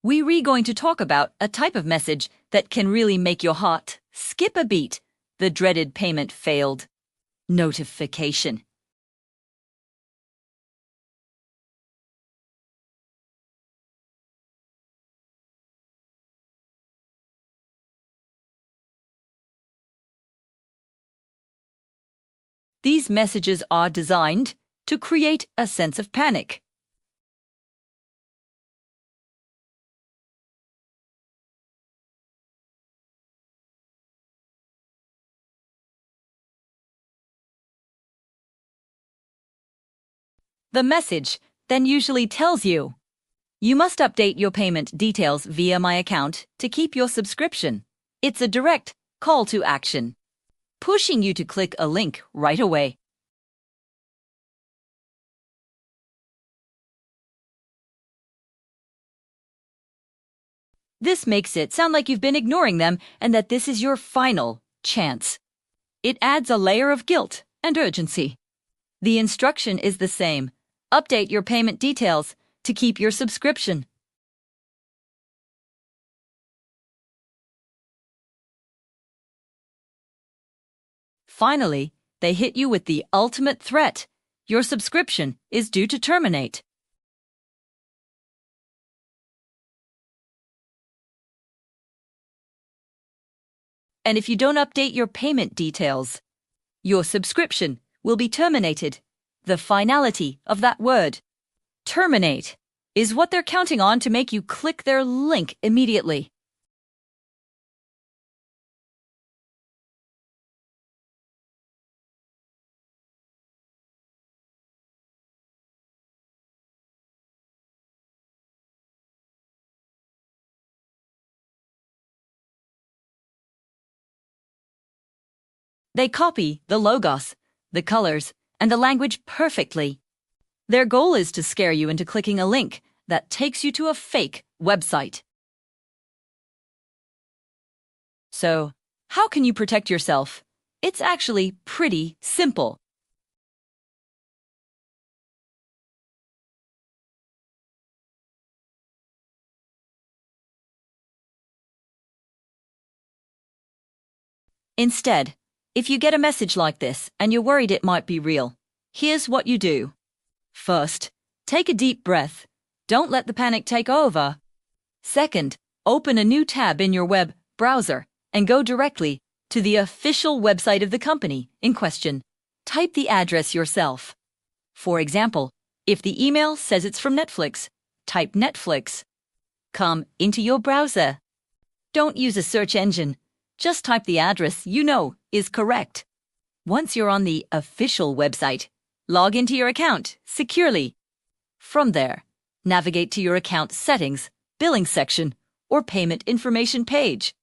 We're going to talk about a type of message that can really make your heart skip a beat. The dreaded payment failed notification. These messages are designed to create a sense of panic. The message then usually tells you, "You must update your payment details via my account to keep your subscription." It's a direct call to action, pushing you to click a link right away. This makes it sound like you've been ignoring them and that this is your final chance. It adds a layer of guilt and urgency. The instruction is the same. Update your payment details to keep your subscription. Finally, they hit you with the ultimate threat. Your subscription is due to terminate. And if you don't update your payment details, your subscription will be terminated. The finality of that word, terminate, is what they're counting on to make you click their link immediately. They copy the logos, the colors, and the language perfectly. Their goal is to scare you into clicking a link that takes you to a fake website. So, how can you protect yourself? It's actually pretty simple. Instead, if you get a message like this and you're worried it might be real, here's what you do. First, take a deep breath. Don't let the panic take over. Second, open a new tab in your web browser and go directly to the official website of the company in question. Type the address yourself. For example, if the email says it's from Netflix, type Netflix. Come into your browser. Don't use a search engine. Just type the address you know is correct. Once you're on the official website, log into your account securely. From there, navigate to your account settings, billing section, or payment information page.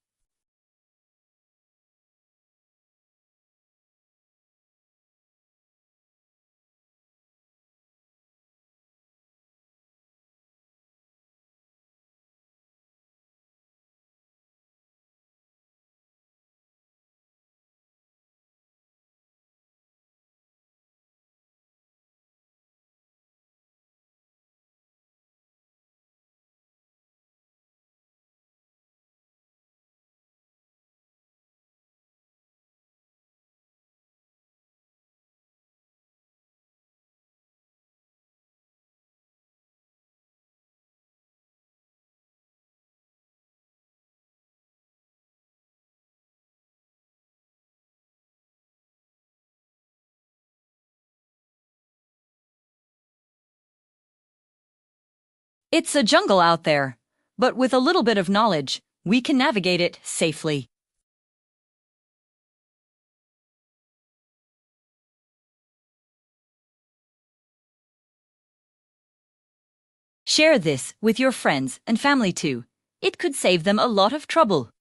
It's a jungle out there, but with a little bit of knowledge, we can navigate it safely. Share this with your friends and family too. It could save them a lot of trouble.